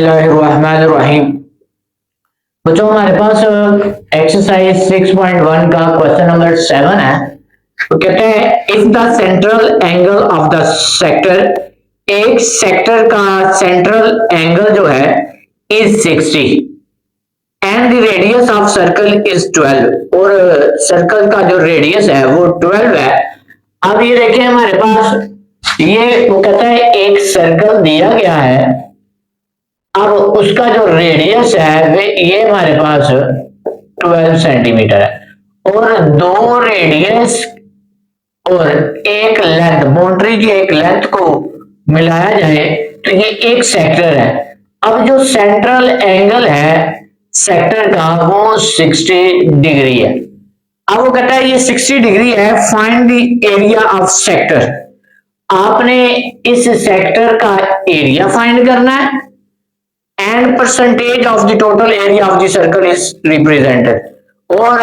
बिस्मिल्लाहिर्रहमानिर्रहीम। बच्चों हमारे पास एक्सरसाइज 6.1 का क्वेश्चन नंबर 7 है। तो कहते हैं if the central angle of the sector, एक सेक्टर का सेंट्रल एंगल जो है is 60 and the radius of circle is 12, और सर्कल का जो रेडियस है वो 12 है। अब ये देखिए हमारे पास ये वो कहता है एक सर्कल दिया गया है, अब उसका जो रेडियस है वे ये हमारे पास 12 सेंटीमीटर है, और दो रेडियस और एक लेंथ, बाउंड्री की एक लेंथ को मिलाया जाए तो ये एक सेक्टर है। अब जो सेंट्रल एंगल है सेक्टर का वो 60 डिग्री है। अब वो कहता है ये 60 डिग्री है, find the area of sector. आपने इस सेक्टर का एरिया फाइंड करना है and percentage of the total area of the circle is represented, और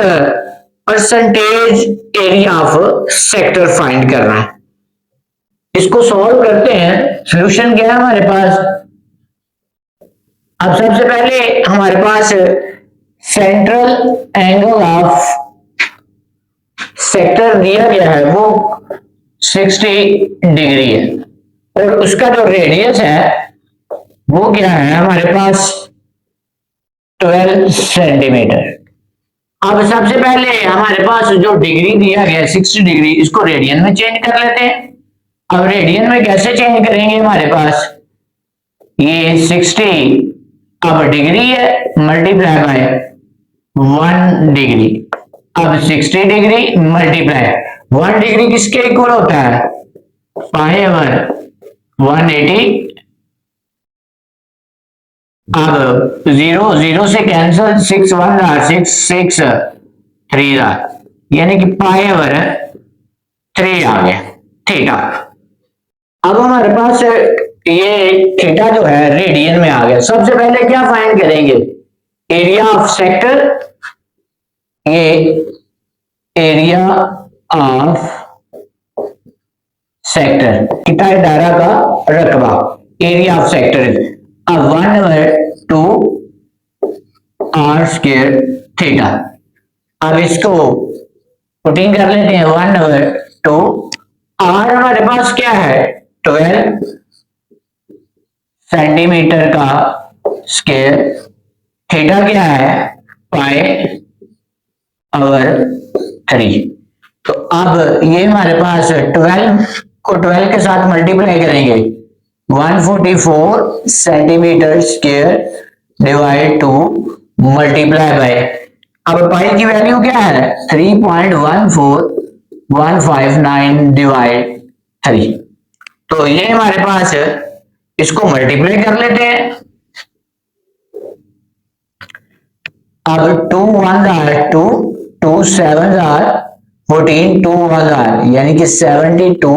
percentage area of sector find करना है। इसको सॉल्व करते हैं। सॉल्यूशन क्या है हमारे पास? अब सबसे पहले हमारे पास सेंट्रल एंगल ऑफ सेक्टर दिया गया है वो 60 डिग्री है, और उसका जो रेडियस है वो क्या है हमारे पास 12 सेंटीमीटर। अब सबसे पहले हमारे पास जो डिग्री दिया गया 60 डिग्री, इसको रेडियन में चेंज कर लेते हैं। अब रेडियन में कैसे चेंज करेंगे? हमारे पास ये 60 अब डिग्री है मल्टीप्लाई बाय 1 डिग्री। अब 60 डिग्री मल्टीप्लाई 1 डिग्री किसके इक्वल होता है? Pi over 180। अब 0 से कैंसिल, 6 1 6 6 3 यानी कि पाई ओवर 3 आ गया। ठीक है, अब हमारे पास ये थीटा जो है रेडियन में आ गया। सबसे पहले क्या फाइंड करेंगे? Area of sector. ये एरिया ऑफ सेक्टर थीटा है दायरा का रकबा, एरिया ऑफ सेक्टर। अब 1/2 आर स्क्वायर थीटा। अब इसको पुटिंग कर लेते हैं। 1/2 आर हमारे पास क्या है? 12 सेंटीमीटर का स्क्वायर। थीटा क्या है? Pi over 3। तो अब ये हमारे पास 12 को 12 के साथ मल्टीप्लाई करेंगे, 144 centimetre square divide 2 multiply by, अब पाई की वैल्यू क्या है? 3.14159 डिवाइड 3। तो ये हमारे पास इसको मल्टीप्लाई कर लेते हैं। अब 2 1 2 2 7 14 2 1 यानी कि 72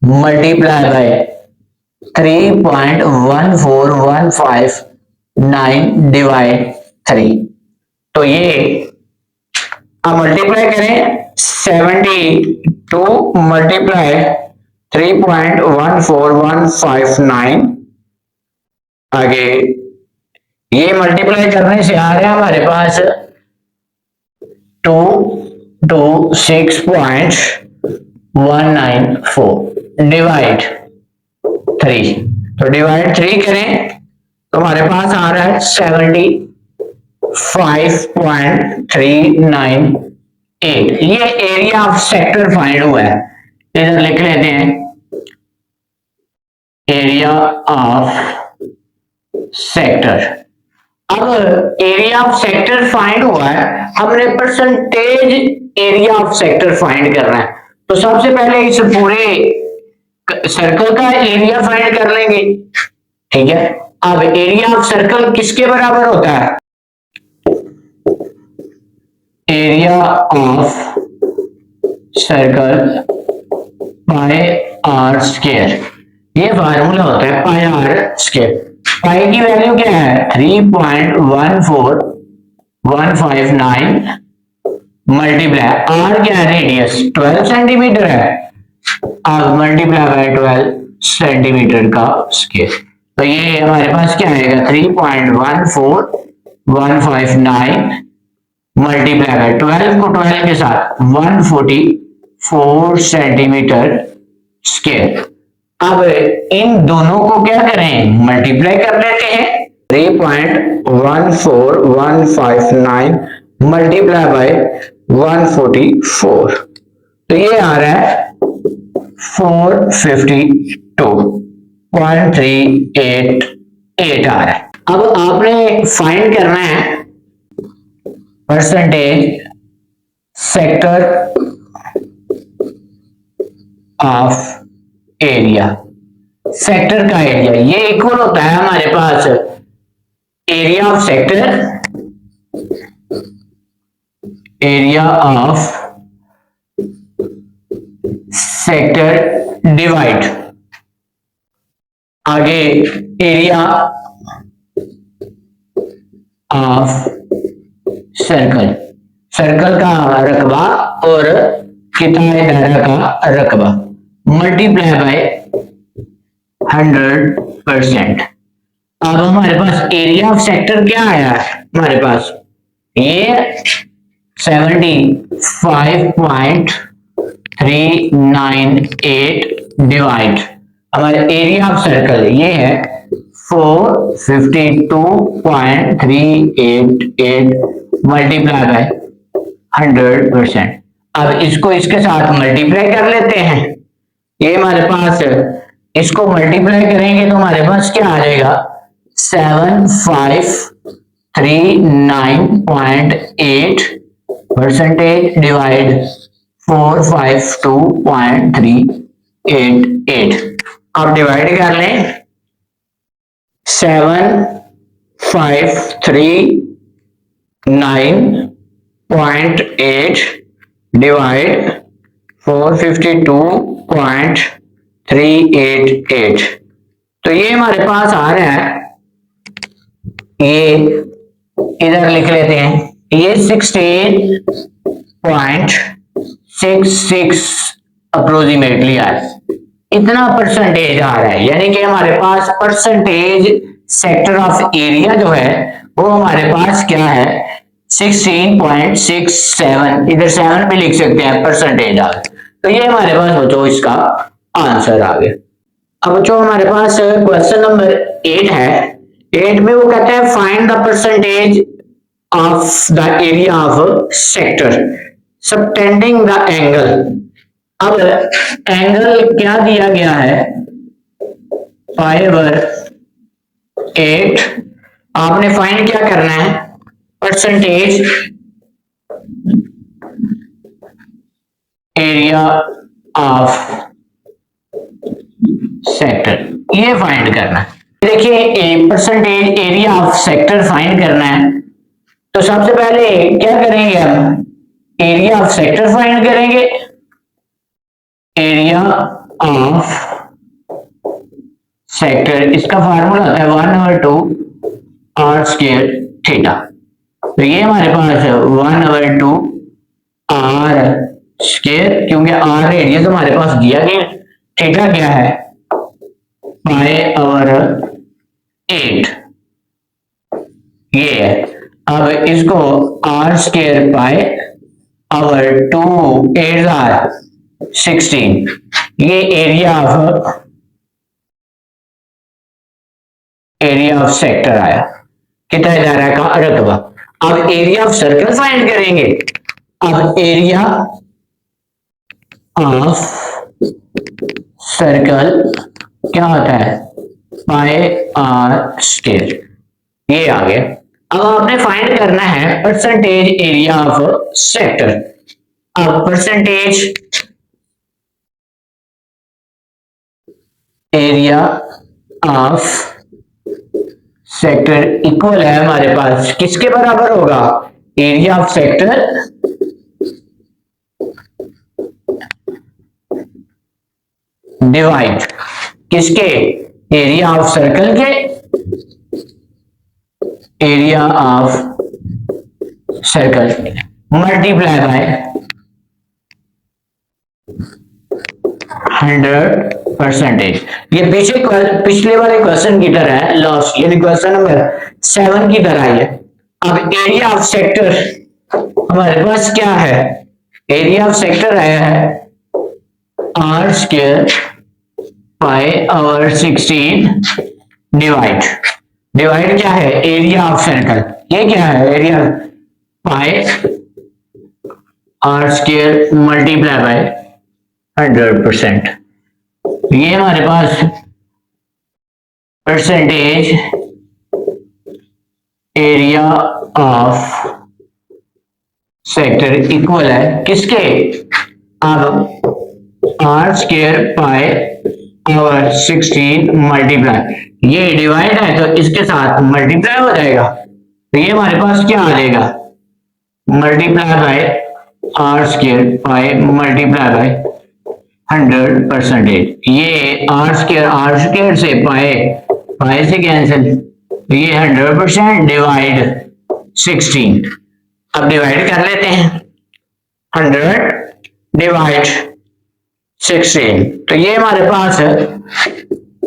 मल्टीप्लाई बाय 3.14159 डिवाइड 3। तो ये अब मल्टीप्लाई करें, 72 मल्टीप्लाई 3.14159, आगे ये मल्टीप्लाई करने से आ रहा है हमारे पास 226.194 डिवाइड 3। तो डिवाइड 3 करें तो हमारे पास आ रहा है 75.398। ये एरिया ऑफ सेक्टर फाइंड हुआ है। इधर लिख लेते हैं एरिया ऑफ सेक्टर। अब एरिया ऑफ सेक्टर फाइंड हुआ है, हमने percentage area of sector find करना है। तो सबसे पहले इस पूरे सर्कल का एरिया फाइंड कर लेंगे। ठीक है, अब एरिया ऑफ सर्कल किसके बराबर होता है? Area of circle pi r square. ये फार्मूला होता है पाई आर स्क्वायर। पाई की वैल्यू क्या है? 3.14159 मल्टीप्लाई आर क्या है? रेडियस 12 सेंटीमीटर है। अब मल्टीप्लाई बाय 12 सेंटीमीटर का स्क्वायर। तो ये हमारे पास क्या आएगा 3.14159 मल्टीप्लाई बाय 12 को 12 के साथ 144 सेंटीमीटर स्क्वायर। अब इन दोनों को क्या करें, मल्टीप्लाई कर लेते हैं। 3.14159 मल्टीप्लाई बाय 144, तो ये आ रहा है 452.388 आ रहा है। अब आपने फाइंड करना है percentage sector of area. Sector का एरिया ये इक्वल होता है हमारे पास area of sector, area of sector divide आगे एरिया ऑफ सर्कल, सर्कल का रकबा और कितने दायरा का रकबा मल्टीप्लाई बाय 100%। अब हमारे पास एरिया ऑफ सेक्टर क्या आया है, हमारे पास ये 75.398 डिवाइड हमारे एरिया ऑफ सर्कल ये है 452.388 मल्टीप्लाई बाय 100%। अब इसको इसके साथ मल्टीप्लाई कर लेते हैं। ये हमारे पास इसको मल्टीप्लाई करेंगे तो हमारे पास क्या आ जाएगा 7539.8 परसेंटेज डिवाइड 452.388। अब डिवाइड कर लें 7539.8 डिवाइड 452.388, तो ये हमारे पास आ रहा है, ये इधर लिख लेते हैं, ये 16.66 अप्रोक्सीमेटली आ रहा है, इतना परसेंटेज आ रहा है। यानी कि हमारे पास परसेंटेज सेक्टर ऑफ एरिया जो है वो हमारे पास क्या है 16.67, इधर 7 भी लिख सकते हैं, परसेंटेज आ गया। तो ये हमारे पास बच्चों इसका आंसर आ गया। अब बच्चों हमारे पास क्वेश्चन नंबर 8 है। 8 में वो कहते हैं find the percentage of the area of sector subtending the angle. अब एंगल क्या दिया गया है π/8, आपने फाइंड क्या करना है परसेंटेज एरिया ऑफ सेक्टर, ये फाइंड करना है। देखिए percentage area of sector find करना है तो सबसे पहले क्या करेंगे हम एरिया ऑफ सेक्टर फाइंड करेंगे। एरिया ऑफ सेक्टर इसका फार्मूला होता है 1/2 r स्क्वायर थीटा। तो ये हमारे पास 1/2 r स्क्वायर, क्योंकि r रेडियस हमारे पास दिया गया, थीटा क्या है π/8 ये है। अब इसको r स्क्वायर π/2 8 r 16, ये एरिया ऑफ सेक्टर आया, कितना दायरा का रकबा। अब एरिया ऑफ सर्कल फाइंड करेंगे। अब एरिया ऑफ सर्कल क्या होता है πr², ये आ गया। अब आपने फाइंड करना है परसेंटेज एरिया ऑफ सेक्टर। अब percentage area of sector equal है हमारे पास किसके बराबर होगा, एरिया ऑफ सेक्टर डिवाइड किसके, एरिया ऑफ सर्कल के, area of circle multiply by 100 percentage. ये पिछले वाले क्वेश्चन की तरह है, लास्ट यानी क्वेश्चन नंबर 7 की तरह ही है। अब एरिया ऑफ सेक्टर हमारे पास क्या है, एरिया ऑफ सेक्टर आया है r square pi over 16 divide, divide क्या है एरिया ऑफ सर्कल, ये क्या है area pi r square multiply by 100%। ये हमारे पास percentage area of sector equal है किसके, अब r square pi over 16 multiply, ये डिवाइड है तो इसके साथ मल्टीप्लाई हो जाएगा, तो ये हमारे पास क्या आ जाएगा multiply by r square pi multiply by 100%। ये आर स्क्वायर से पाई से कैंसिल, ये 100% डिवाइड 16। अब डिवाइड कर लेते हैं 100 डिवाइड 16, तो ये हमारे पास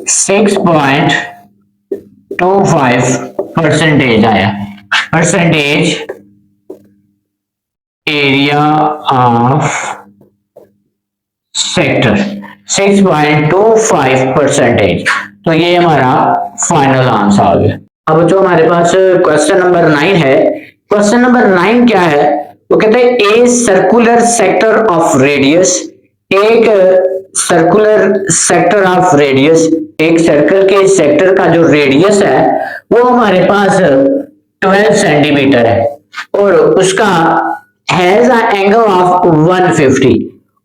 6.25% आया, परसेंटेज एरिया ऑफ सेक्टर 6.25%। तो ये हमारा फाइनल आंसर आ गया। अब जो हमारे पास क्वेश्चन नंबर 9 है, क्वेश्चन नंबर 9 क्या है, वो कहते हैं a circular sector of radius, एक सर्कुलर सेक्टर ऑफ रेडियस, एक सर्कल के सेक्टर का जो रेडियस है वो हमारे पास 12 सेंटीमीटर है और उसका हैज अ एंगल ऑफ 150,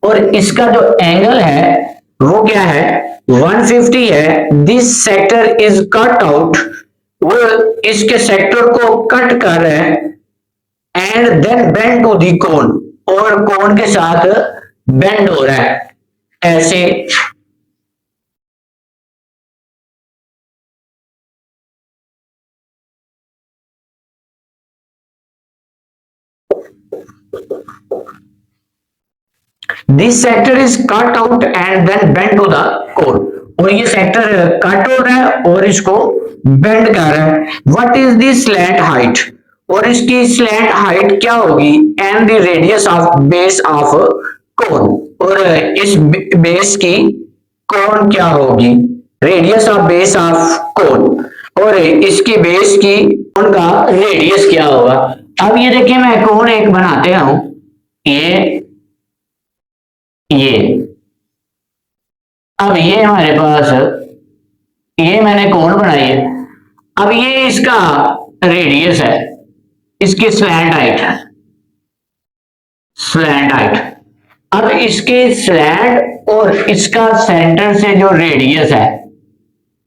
और इसका जो एंगल है वो क्या है 150 है। This sector is cut out, वो इसके सेक्टर को कट कर रहे हैं, and then bend to the cone, और कोन के साथ बेंड हो रहा है ऐसे। This sector is cut out and then bend to the cone, और ये सेक्टर कट हो रहा है और इसको बेंड कर रहा है। What is the slant height, और इसकी स्लैंट हाइट क्या होगी, and the radius of base of कोन, और इस बेस की कोन क्या होगी, रेडियस ऑफ बेस ऑफ कोन, और इसकी बेस की कोन का रेडियस क्या होगा। अब ये देखिए मैं कोन एक बनाते हूं, ये अब ये हमारे पास ये मैंने कोण बनाई है, अब ये इसका रेडियस है, इसकी स्लैंट हाइट है, स्लैंट हाइट। अब इसके स्लैंट और इसका सेंटर से जो रेडियस है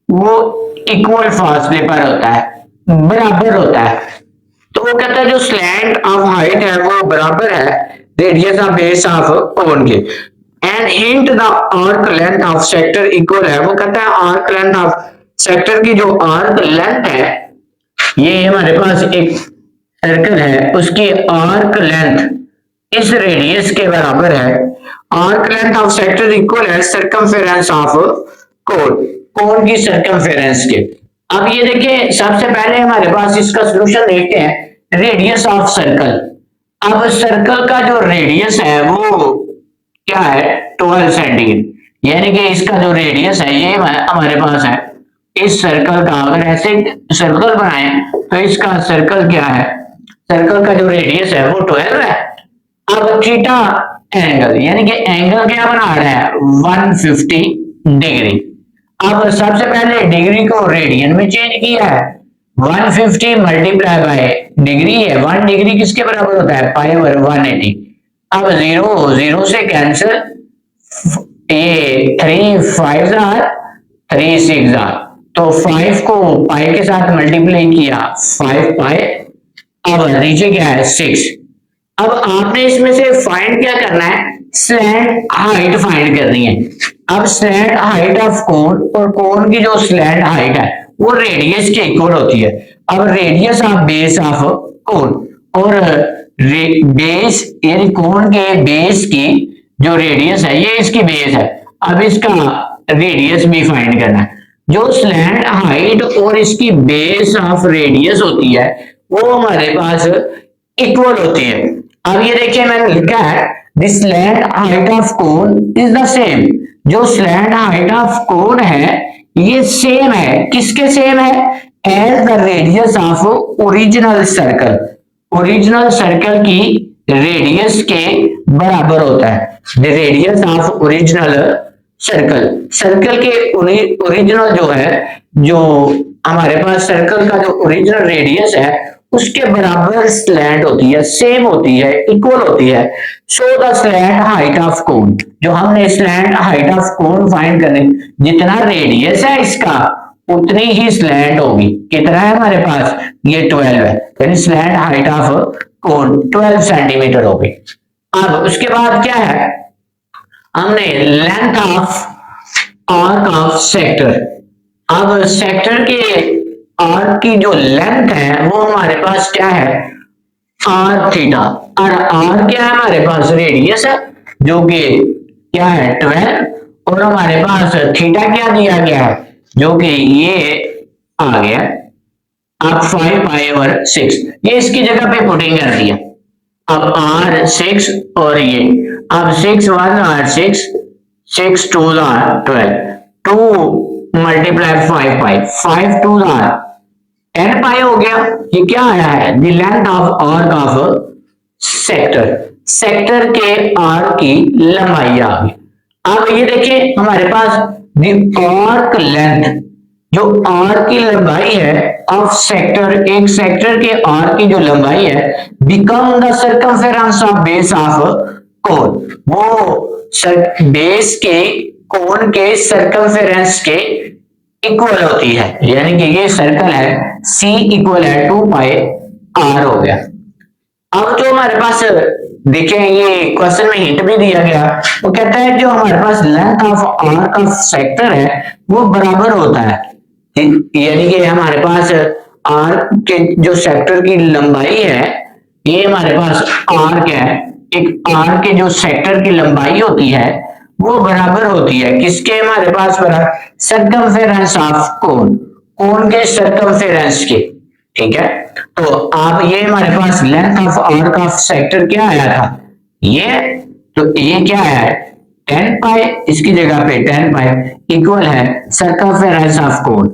वो इक्वल फासले पर होता है, बराबर होता है, तो वो कहता है जो स्लैंट ऑफ हाइट है वो बराबर है radius of base of cone के, and hint the arc length of sector equal है। वो कहता है आर्क लेंथ ऑफ सेक्टर की जो आर्क लेंथ है, ये हमारे पास एक सर्कल है उसकी आर्क लेंथ इस रेडियस के बराबर है। Arc length of sector equal है सर्कमफेरेंस ऑफ कोन, कोन की सर्कमफेरेंस के। अब ये देखिए सबसे पहले हमारे पास इसका सॉल्यूशन देखते हैं, रेडियस ऑफ सर्कल। अब सर्कल का जो रेडियस है वो क्या है 12 सेंटीमीटर, यानी कि इसका जो रेडियस है ये हमारे पास है इस सर्कल का, अगर ऐसे सर्कल बनाए तो इसका सर्कल क्या है, सर्कल का जो रेडियस है वो 12 है। अब थीटा एंगल, यानी कि एंगल क्या बना रहा है 150 डिग्री। अब सबसे पहले डिग्री को रेडियन में चेंज किया है, 150 मल्टीप्लाई बाय डिग्री है, 1 डिग्री किसके बराबर होता है पाई ओवर 180। अब 0 से कैंसिल, ये 3 5 आर 3 6 आर, तो 5 को पाई के साथ मल्टीप्लाई किया 5 पाई, अब नीचे क्या है 6। अब आपने इसमें से फाइंड क्या करना है, स्लैंट हाइट फाइंड करनी है। अब स्लैंट हाइट ऑफ कोन, और कोन की जो स्लैंट हाइट है वो रेडियस के इक्वल होती है। अब रेडियस ऑफ बेस ऑफ कोन, और बेस यानी कोन के बेस की जो रेडियस है ये इसकी बेस है, अब इसका रेडियस भी फाइंड करना है। जो स्लैंट हाइट और इसकी बेस ऑफ रेडियस होती है वो हमारे पास इक्वल होती है। अब ये देखिए मैंने लिखा है the slant height of cone is the same. जो स्लैंट हाइट ऑफ कोन है ये सेम है, किसके सेम है, as the radius of original circle. Original circle की रेडियस के बराबर होता है। The radius of original circle, circle के ओरिजिनल जो है, जो हमारे पास सर्कल का जो ओरिजिनल रेडियस है उसके बराबर स्लैंट होती है, सेम होती है, इक्वल होती है। So the slant height of कोन, जो हमने slant height of cone find करने, जितना रेडियस है इसका उतनी ही स्लैंट होगी। कितना है हमारे पास, ये 12 है, यानी slant height of cone 12 centimetre होगी। अब उसके बाद क्या है, हमने length of arc of sector. अब सेक्टर के आर्क की जो लेंथ है वो हमारे पास क्या है, आर थीटा। और आर क्या है हमारे पास, रेडियस है जो कि क्या है 12, और हमारे पास थीटा क्या दिया गया है जो कि ये आ गया अब 5π/6, ये इसकी जगह पे पुटिंग कर दिया। अब आर 6 और ये अब 6 1 और 6 6 2 12 2 मल्टीप्लाई 5π 5 2 10π हो गया। ये क्या आया है, the length of arc of sector, sector के आर्क की लंबाई आ गई। अब ये देखिए हमारे पास द आर्क लेंथ, जो आर्क की लंबाई है ऑफ सेक्टर, एक सेक्टर के आर्क की जो लंबाई है become the circumference of base of कोन, वो बेस के कोन के सर्कमफेरेंस के इक्वल होती है। यानी कि ये सर्कल है C इक्वल है 2πr हो गया। अब जो हमारे पास देखें, ये क्वेश्चन में हिंट भी दिया गया, वो कहता है जो हमारे पास length of arc of sector है वो बराबर होता है, यानी कि हमारे पास आर्क के जो सेक्टर की लंबाई है, ये हमारे पास आर्क है, एक आर्क के जो सेक्टर की लंबाई होती है वो बराबर होती है किसके, हमारे पास बराबर सर्कमफेरेंस ऑफ कोन, कोन के सर्कमफेरेंस के। ठीक है, तो आप ये हमारे पास length of arc of sector क्या आया था, ये तो ये क्या आया है 10π, इसकी जगह पे 10π इक्वल है सर्कमफेरेंस ऑफ कोन,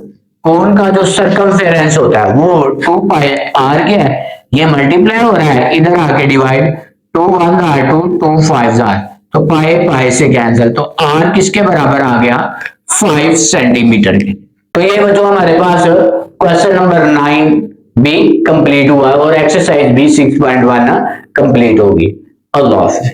कोन का जो सर्कमफेरेंस होता है वो 2πr क्या है, ये मल्टीप्लाई हो रहा है, इधर आके डिवाइड 2 1 2 2 5 तो पाई पाई से कैंसिल, तो r किसके बराबर आ गया 5 सेंटीमीटर के। तो ये जो हमारे पास क्वेश्चन नंबर 9 भी कंप्लीट हुआ और एक्सरसाइज भी 6.1 कंप्लीट होगी। अल्लाह हाफिज़।